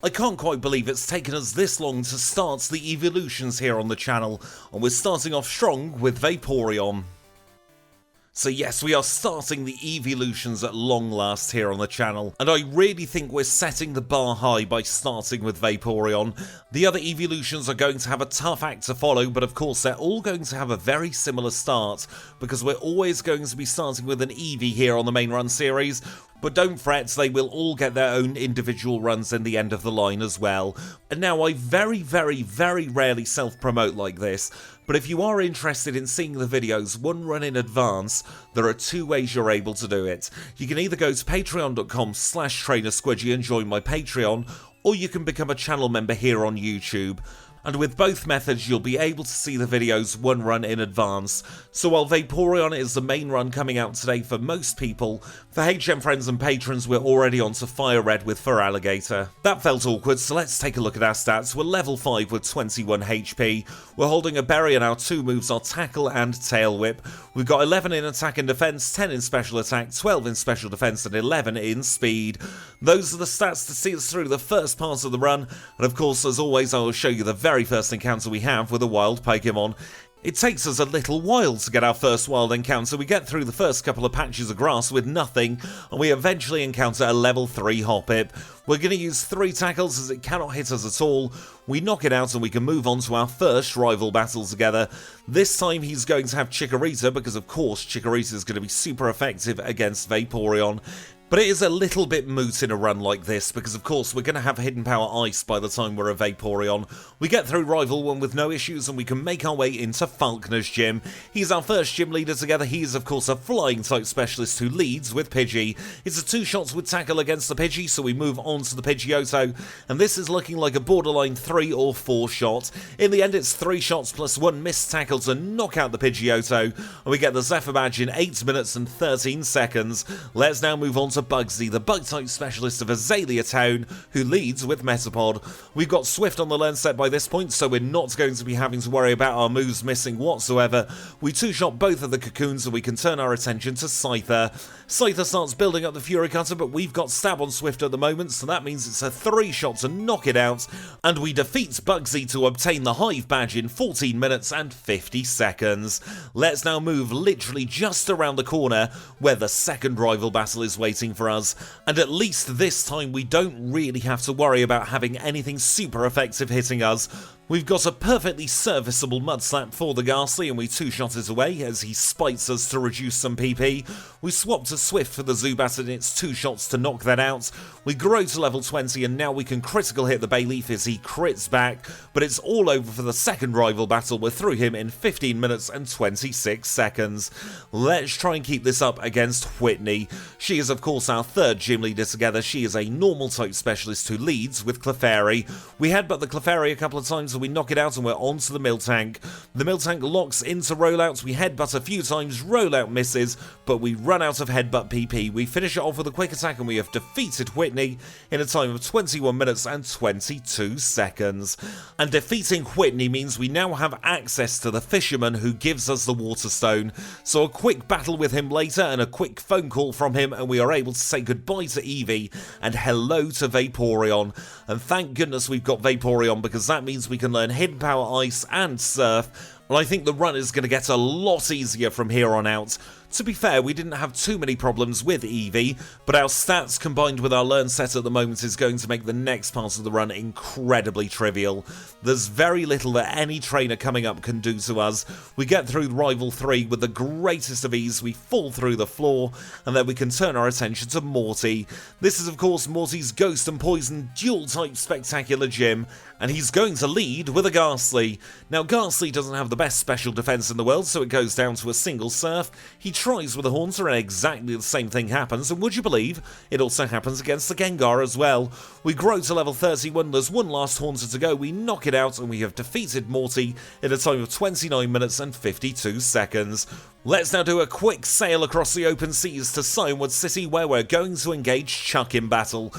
I can't quite believe it's taken us this long to start the evolutions here on the channel, and we're starting off strong with Vaporeon. So yes, we are starting the evolutions at long last here on the channel, and I really think we're setting the bar high by starting with Vaporeon. The other evolutions are going to have a tough act to follow, but of course they're all going to have a very similar start, because we're always going to be starting with an Eevee here on the main run series. But don't fret, they will all get their own individual runs in the end of the line as well. And now I very rarely self-promote like this, but if you are interested in seeing the videos one run in advance, there are two ways you're able to do it. You can either go to patreon.com/trainersquidgy and join my Patreon, or you can become a channel member here on YouTube. And with both methods you'll be able to see the videos one run in advance. So while Vaporeon is the main run coming out today for most people, for HM friends and patrons we're already on to Fire Red with Feraligatr. That felt awkward, so let's take a look at our stats. We're level 5 with 21 HP, we're holding a berry and our two moves are Tackle and Tail Whip. We've got 11 in attack and defense, 10 in special attack, 12 in special defense and 11 in speed. Those are the stats to see us through the first part of the run, and of course as always I will show you the very first encounter we have with a wild Pokémon. It takes us a little while to get our first wild encounter. We get through the first couple of patches of grass with nothing, and we eventually encounter a level 3 Hoppip. We're going to use 3 tackles as it cannot hit us at all. We knock it out and we can move on to our first rival battle together. This time he's going to have Chikorita, because of course Chikorita is going to be super effective against Vaporeon. But it is a little bit moot in a run like this, because of course we're going to have Hidden Power Ice by the time we're a Vaporeon. We get through Rival 1 with no issues and we can make our way into Falkner's gym. He's our first gym leader together. He is of course a flying type specialist who leads with Pidgey. It's a 2 shots with tackle against the Pidgey, so we move on to the Pidgeotto, and this is looking like a borderline 3 or 4 shot. In the end it's 3 shots plus 1 missed tackle to knock out the Pidgeotto, and we get the Zephyr badge in 8 minutes and 13 seconds. Let's now move on to Bugsy, the bug-type specialist of Azalea Town, who leads with Metapod. We've got Swift on the learn set by this point, so we're not going to be having to worry about our moves missing whatsoever. We 2-shot both of the cocoons and we can turn our attention to Scyther. Scyther starts building up the Fury Cutter, but we've got Stab on Swift at the moment, so that means it's a 3 shot to knock it out, and we defeat Bugsy to obtain the Hive badge in 14 minutes and 50 seconds. Let's now move literally just around the corner where the second rival battle is waiting for us, and at least this time we don't really have to worry about having anything super effective hitting us. We've got a perfectly serviceable Mud Slap for the Ghastly and we 2-shot it away as he spites us to reduce some PP. We swap to Swift for the Zubat and it's 2 shots to knock that out. We grow to level 20 and now we can critical hit the Bayleaf as he crits back, but it's all over for the second rival battle. We're through him in 15 minutes and 26 seconds. Let's try and keep this up against Whitney. She is of course our third gym leader together. She is a normal type specialist who leads with Clefairy. We headbutt the Clefairy a couple of times and we knock it out and we're on to the Miltank. The Miltank locks into rollouts, we headbutt a few times, rollout misses, but we run out of headbutt PP. We finish it off with a quick attack and we have defeated Whitney in a time of 21 minutes and 22 seconds. And defeating Whitney means we now have access to the Fisherman who gives us the Water Stone. So a quick battle with him later and a quick phone call from him and we are able to say goodbye to Eevee and hello to Vaporeon. And thank goodness we've got Vaporeon, because that means we can learn Hidden Power Ice and Surf, and I think the run is going to get a lot easier from here on out. To be fair, we didn't have too many problems with Eevee, but our stats combined with our learn set at the moment is going to make the next part of the run incredibly trivial. There's very little that any trainer coming up can do to us. We get through Rival 3 with the greatest of ease, we fall through the floor, and then we can turn our attention to Morty. This is of course Morty's Ghost and Poison dual-type spectacular gym, and he's going to lead with a Ghastly. Now Ghastly doesn't have the best special defense in the world, so it goes down to a single Surf. He tries with a Haunter and exactly the same thing happens, and would you believe, it also happens against the Gengar as well. We grow to level 31, there's one last Haunter to go, we knock it out and we have defeated Morty in a time of 29 minutes and 52 seconds. Let's now do a quick sail across the open seas to Cianwood City where we're going to engage Chuck in battle.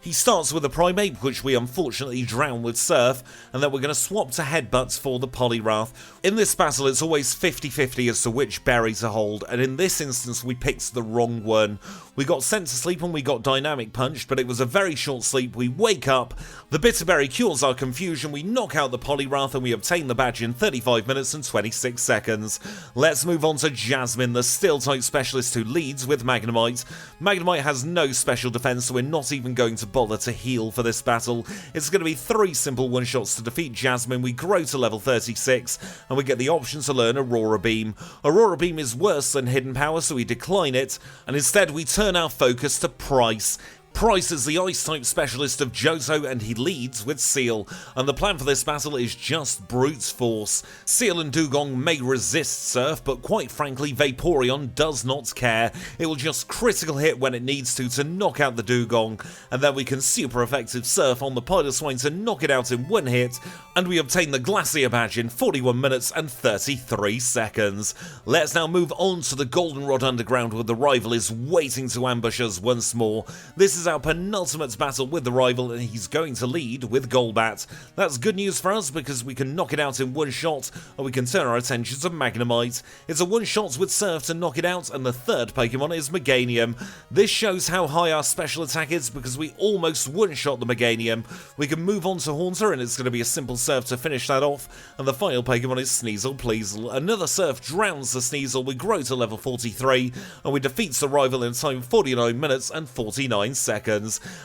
He starts with a Primate, which we unfortunately drown with Surf, and then we're going to swap to Headbutts for the Poliwrath. In this battle, it's always 50-50 as to which berry to hold, and in this instance we picked the wrong one. We got sent to sleep and we got Dynamic Punched, but it was a very short sleep. We wake up, the Bitterberry cures our confusion, we knock out the Poliwrath, and we obtain the badge in 35 minutes and 26 seconds. Let's move on to Jasmine, the Steel-type specialist who leads with Magnemite. Magnemite has no special defense, so we're not even going to bother to heal for this battle. It's going to be 3 simple one-shots to defeat Jasmine. We grow to level 36, and we get the option to learn Aurora Beam. Aurora Beam is worse than Hidden Power, so we decline it, and instead we turn our focus to Pryce. Pryce is the Ice-type specialist of Johto, and he leads with Seal, and the plan for this battle is just brute force. Seal and Dugong may resist Surf, but quite frankly Vaporeon does not care. It will just critical hit when it needs to knock out the Dugong, and then we can super effective Surf on the Piloswine to knock it out in 1 hit, and we obtain the Glacier badge in 41 minutes and 33 seconds. Let's now move on to the Goldenrod Underground, where the rival is waiting to ambush us once more. This is our penultimate battle with the rival, and he's going to lead with Golbat. That's good news for us because we can knock it out in 1 shot, and we can turn our attention to Magnemite. It's a 1-shot with Surf to knock it out, and the third Pokemon is Meganium. This shows how high our special attack is because we almost 1-shot the Meganium. We can move on to Haunter, and it's going to be a simple Surf to finish that off, and the final Pokemon is Sneasel Pleasel. Another Surf drowns the Sneasel, we grow to level 43, and we defeat the rival in time 49 minutes and 49 seconds.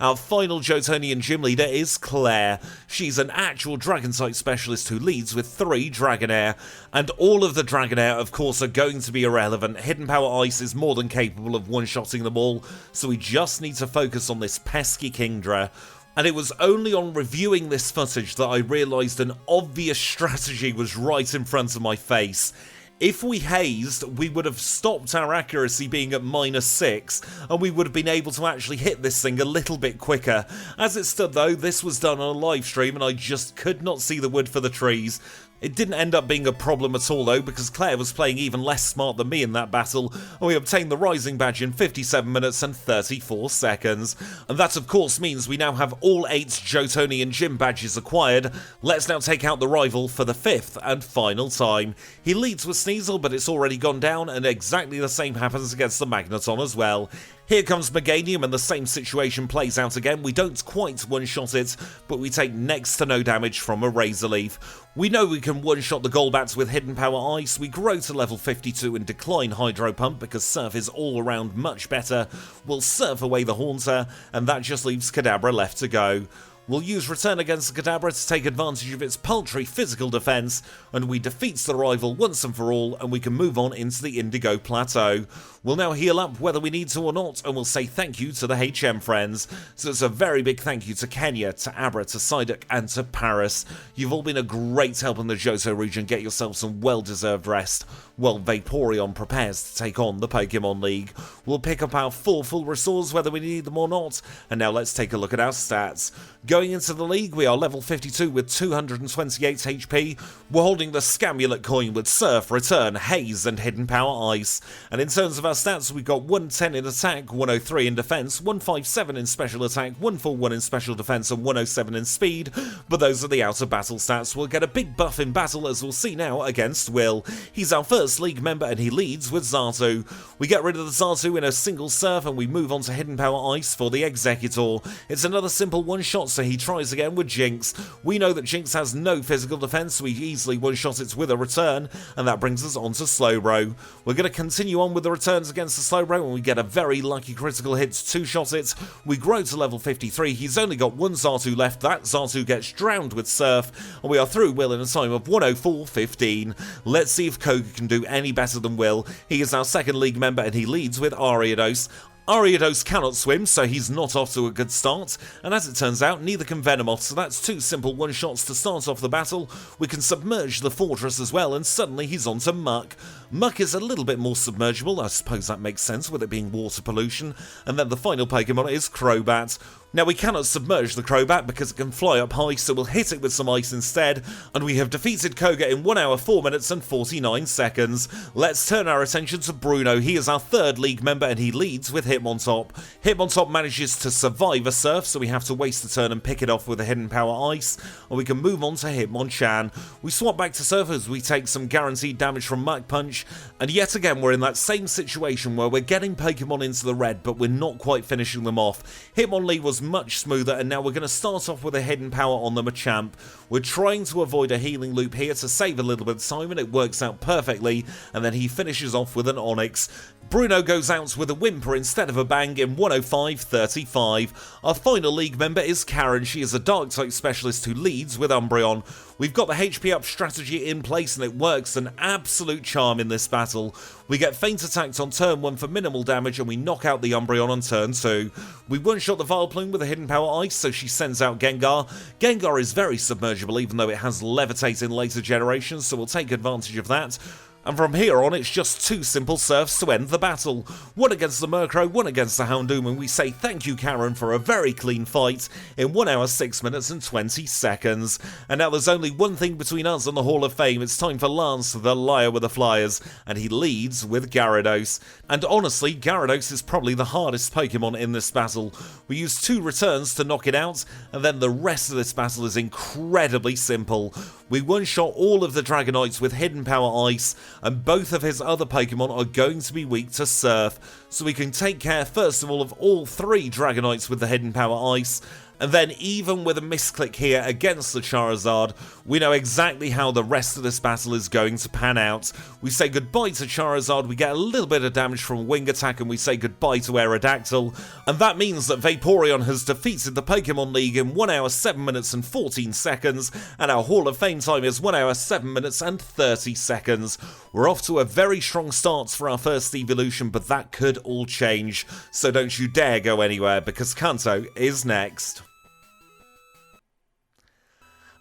Our final Johtonian gym leader is Claire. She's an actual Dragon-type specialist who leads with 3 Dragonair, and all of the Dragonair of course are going to be irrelevant. Hidden Power Ice is more than capable of one-shotting them all, so we just need to focus on this pesky Kingdra. And it was only on reviewing this footage that I realised an obvious strategy was right in front of my face. If we hazed, we would have stopped our accuracy being at -6, and we would have been able to actually hit this thing a little bit quicker. As it stood though, this was done on a live stream and I just could not see the wood for the trees. It didn't end up being a problem at all though, because Claire was playing even less smart than me in that battle, and we obtained the Rising Badge in 57 minutes and 34 seconds. And that of course means we now have all 8 Johtonian Gym Badges acquired. Let's now take out the rival for the 5th and final time. He leads with Sneasel, but it's already gone down, and exactly the same happens against the Magneton as well. Here comes Meganium, and the same situation plays out again. We don't quite one-shot it, but we take next to no damage from a Razor Leaf. We know we can one-shot the Golbats with Hidden Power Ice. We grow to level 52 and decline Hydro Pump because Surf is all around much better. We'll Surf away the Haunter, and that just leaves Kadabra left to go. We'll use Return against the Kadabra to take advantage of its paltry physical defense, and we defeat the rival once and for all, and we can move on into the Indigo Plateau. We'll now heal up whether we need to or not, and we'll say thank you to the HM friends. So it's a very big thank you to Kenya, to Abra, to Psyduck, and to Paris. You've all been a great help in the Johto region. Get yourself some well-deserved rest, while Vaporeon prepares to take on the Pokemon League. We'll pick up our 4 full restores whether we need them or not, and now let's take a look at our stats. Going into the league, we are level 52 with 228 HP. We're holding the Scamulet coin with Surf, Return, Haze, and Hidden Power Ice. And in terms of our stats, we've got 110 in attack, 103 in defense, 157 in special attack, 141 in special defense, and 107 in speed. But those are the outer battle stats. We'll get a big buff in battle, as we'll see now, against Will. He's our first league member, and he leads with Xatu. We get rid of the Xatu in a single Surf, and we move on to Hidden Power Ice for the Executor. It's another simple one-shot, so he tries again with Jinx. We know that Jinx has no physical defense, so we easily one-shot it with a Return, and that brings us on to Slowbro. We're going to continue on with the returns against the Slowbro, and we get a very lucky critical hit to two-shot it. We grow to level 53. He's only got one Xatu left. That Xatu gets drowned with Surf, and we are through Will in a time of 104.15. Let's see if Koga can do any better than Will. He is our second league member, and he leads with Ariados. Ariados cannot swim, so he's not off to a good start, and as it turns out, neither can Venomoth, so that's 2 simple one-shots to start off the battle. We can submerge the fortress as well, and suddenly he's on to Muck. Muck is a little bit more submergible, I suppose that makes sense with it being water pollution, and then the final Pokemon is Crobat. Now we cannot submerge the Crobat because it can fly up high, so we'll hit it with some ice instead, and we have defeated Koga in 1 hour 4 minutes and 49 seconds. Let's turn our attention to Bruno. He is our 3rd league member and he leads with Hitmontop. Hitmontop manages to survive a surf, so we have to waste a turn and pick it off with a hidden power ice, and we can move on to Hitmonchan. We swap back to surf as we take some guaranteed damage from Mach Punch, and yet again we're in that same situation where we're getting Pokemon into the red but we're not quite finishing them off. Hitmonlee was much smoother, and now we're going to start off with a hidden power on the Machamp. We're trying to avoid a healing loop here to save a little bit of time, and it works out perfectly, and then he finishes off with an Onix. Bruno goes out with a whimper instead of a bang in 105.35. Our final league member is Karen. She is a Dark-type specialist who leads with Umbreon. We've got the HP up strategy in place and it works an absolute charm in this battle. We get feint attacked on turn 1 for minimal damage and we knock out the Umbreon on turn 2. We one-shot the Vileplume with a hidden power ice, so she sends out Gengar. Gengar is very submergible even though it has Levitate in later generations, so we'll take advantage of that. And from here on, it's just 2 simple surfs to end the battle. One against the Murkrow, one against the Houndoom, and we say thank you, Karen, for a very clean fight in 1 hour 6 minutes and 20 seconds. And now there's only one thing between us and the Hall of Fame. It's time for Lance, the liar with the Flyers, and he leads with Gyarados. And honestly, Gyarados is probably the hardest Pokemon in this battle. We use 2 returns to knock it out, and then the rest of this battle is incredibly simple. We one-shot all of the Dragonites with hidden power ice, and both of his other Pokemon are going to be weak to Surf, so we can take care first of all 3 Dragonites with the hidden power ice, and then even with a misclick here against the Charizard, we know exactly how the rest of this battle is going to pan out. We say goodbye to Charizard, we get a little bit of damage from Wing Attack, and we say goodbye to Aerodactyl, and that means that Vaporeon has defeated the Pokemon League in 1 hour 7 minutes and 14 seconds, and our Hall of Fame time is 1 hour 7 minutes and 30 seconds. We're off to a very strong start for our first evolution, but that could all change, so don't you dare go anywhere, because Kanto is next.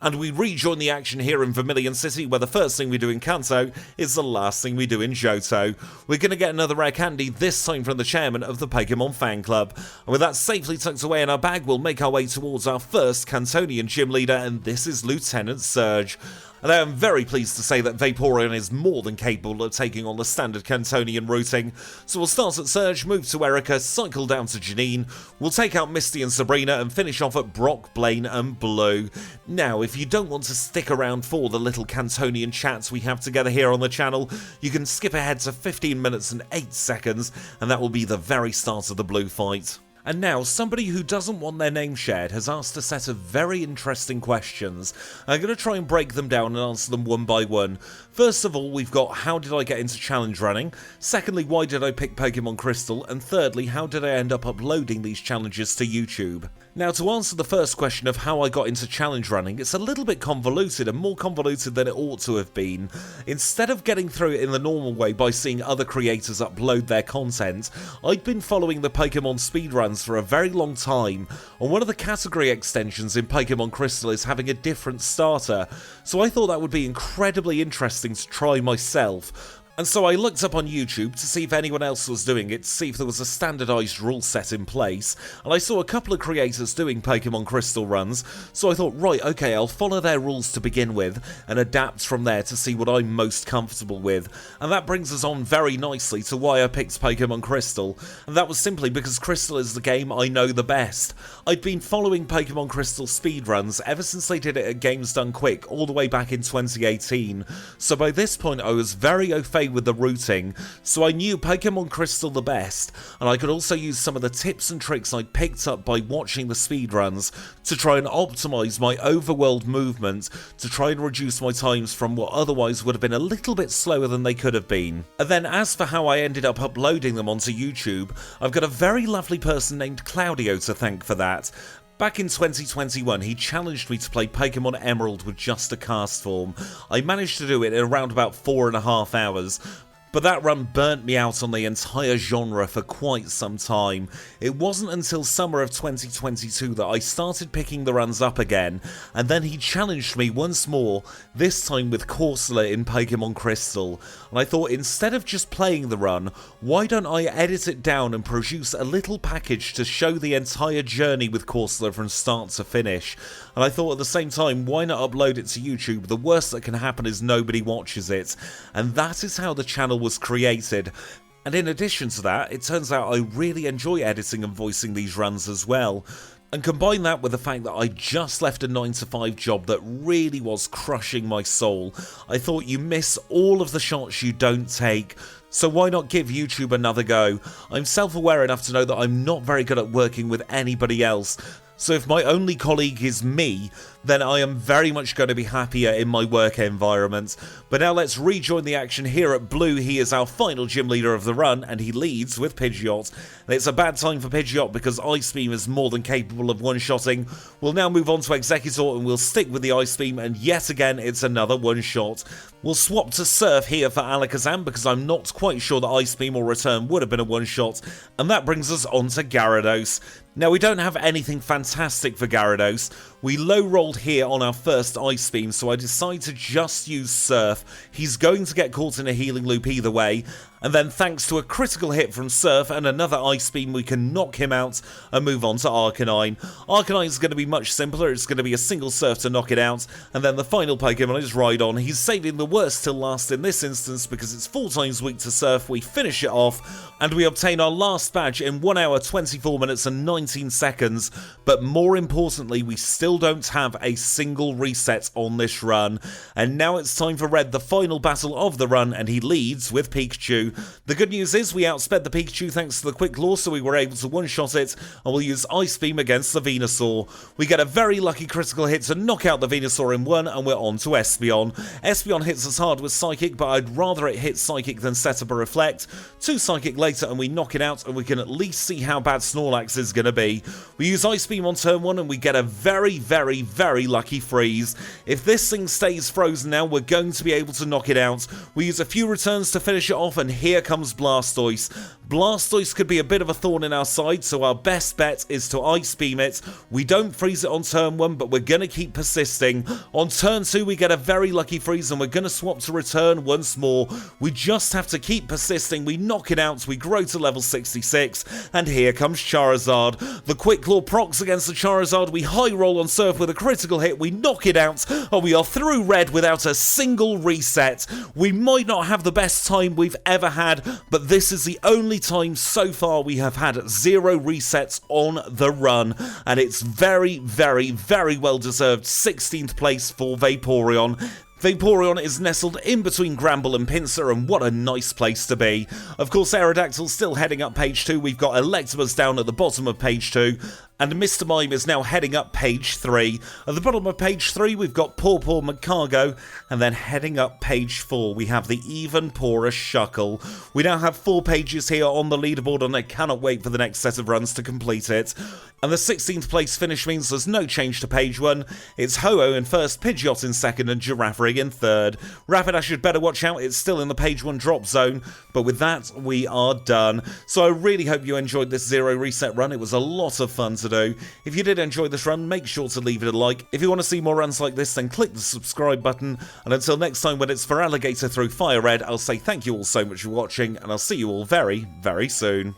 And we rejoin the action here in Vermilion City, where the first thing we do in Kanto is the last thing we do in Johto. We're going to get another rare candy, this time from the chairman of the Pokemon Fan Club. And with that safely tucked away in our bag, we'll make our way towards our first Kantonian gym leader, and this is Lieutenant Surge. And I am very pleased to say that Vaporeon is more than capable of taking on the standard Kantonian routing. So we'll start at Surge, move to Erica, cycle down to Janine, we'll take out Misty and Sabrina and finish off at Brock, Blaine and Blue. Now, if you don't want to stick around for the little Kantonian chats we have together here on the channel, you can skip ahead to 15 minutes and 8 seconds, and that will be the very start of the Blue fight. And now, somebody who doesn't want their name shared has asked a set of very interesting questions. I'm going to try and break them down and answer them one by one. First of all, we've got how did I get into challenge running? Secondly, why did I pick Pokemon Crystal? And thirdly, how did I end up uploading these challenges to YouTube? Now, to answer the first question of how I got into challenge running, it's a little bit convoluted and more convoluted than it ought to have been. Instead of getting through it in the normal way by seeing other creators upload their content, I'd been following the Pokemon speedruns for a very long time, and one of the category extensions in Pokemon Crystal is having a different starter, so I thought that would be incredibly interesting to try myself. And so I looked up on YouTube to see if anyone else was doing it, to see if there was a standardised rule set in place, and I saw a couple of creators doing Pokemon Crystal runs, so I thought, right, okay, I'll follow their rules to begin with, and adapt from there to see what I'm most comfortable with. And that brings us on very nicely to why I picked Pokemon Crystal, and that was simply because Crystal is the game I know the best. I'd been following Pokemon Crystal speedruns ever since they did it at Games Done Quick, all the way back in 2018, so by this point I was very au fait with the routing, so I knew Pokemon Crystal the best, and I could also use some of the tips and tricks I picked up by watching the speedruns to try and optimise my overworld movement to try and reduce my times from what otherwise would have been a little bit slower than they could have been. And then as for how I ended up uploading them onto YouTube, I've got a very lovely person named Claudio to thank for that. Back in 2021, he challenged me to play Pokemon Emerald with just a cast form. I managed to do it in around about 4.5 hours. But that run burnt me out on the entire genre for quite some time. It wasn't until summer of 2022 that I started picking the runs up again, and then he challenged me once more, this time with Corsola in Pokémon Crystal, and I thought instead of just playing the run, why don't I edit it down and produce a little package to show the entire journey with Corsola from start to finish. And I thought at the same time, why not upload it to YouTube? The worst that can happen is nobody watches it. And that is how the channel was created. And in addition to that, it turns out I really enjoy editing and voicing these runs as well. And combine that with the fact that I just left a 9-to-5 job that really was crushing my soul, I thought you miss all of the shots you don't take. So why not give YouTube another go? I'm self-aware enough to know that I'm not very good at working with anybody else. So if my only colleague is me, then I am very much going to be happier in my work environment. But now let's rejoin the action here at Blue. He is our final gym leader of the run, and he leads with Pidgeot. And it's a bad time for Pidgeot because Ice Beam is more than capable of one-shotting. We'll now move on to Executor, and we'll stick with the Ice Beam, and yet again it's another one-shot. We'll swap to Surf here for Alakazam because I'm not quite sure that Ice Beam or Return would have been a one-shot. And that brings us on to Gyarados. Now, we don't have anything fantastic for Gyarados. We low-rolled here on our first Ice Beam, so I decide to just use Surf. He's going to get caught in a healing loop either way, and then thanks to a critical hit from Surf and another Ice Beam, we can knock him out and move on to Arcanine. Arcanine is going to be much simpler. It's going to be a single Surf to knock it out, and then the final Pokemon is Rhydon. He's saving the worst till last in this instance because it's 4 times weak to Surf. We finish it off, and we obtain our last badge in 1 hour, 24 minutes and 19 seconds, but more importantly, we still don't have a single reset on this run. And now it's time for Red, the final battle of the run, and he leads with Pikachu. The good news is we outsped the Pikachu thanks to the Quick Claw, so we were able to one-shot it, and we'll use Ice Beam against the Venusaur. We get a very lucky critical hit to knock out the Venusaur in 1, and we're on to Espeon. Espeon hits us hard with Psychic, but I'd rather it hit Psychic than set up a Reflect. 2 Psychic later, and we knock it out, and we can at least see how bad Snorlax is going to be. We use Ice Beam on turn 1, and we get a very, very, very lucky freeze. If this thing stays frozen now, we're going to be able to knock it out. We use a few returns to finish it off, and here comes Blastoise. Blastoise could be a bit of a thorn in our side, so our best bet is to Ice Beam it. We don't freeze it on turn 1, but we're going to keep persisting. On turn 2, we get a very lucky freeze, and we're going to swap to Return once more. We just have to keep persisting. We knock it out, we grow to level 66, and here comes Charizard. The Quick Claw procs against the Charizard. We high roll on Surf with a critical hit. We knock it out, and we are through Red without a single reset. We might not have the best time we've ever had, but this is the only time so far we have had 0 resets on the run, and it's very, very, very well deserved 16th place for Vaporeon. Vaporeon is nestled in between Gramble and Pinsir, and what a nice place to be. Of course, Aerodactyl's still heading up page 2, we've got Electabuzz down at the bottom of page 2, and Mr. Mime is now heading up page 3. At the bottom of page 3, we've got Pawpaw Magcargo, and then heading up page 4, we have the even poorer Shuckle. We now have 4 pages here on the leaderboard, and I cannot wait for the next set of runs to complete it. And the 16th place finish means there's no change to page 1. It's Ho-Oh in first, Pidgeot in second, and Girafarig in third. Rapidash should better watch out, it's still in the page 1 drop zone, but with that, we are done. So I really hope you enjoyed this 0 reset run. It was a lot of fun to do. If you did enjoy this run, make sure to leave it a like. If you want to see more runs like this, then click the subscribe button. And until next time when it's for Alligator through Fire Red, I'll say thank you all so much for watching, and I'll see you all very, very soon.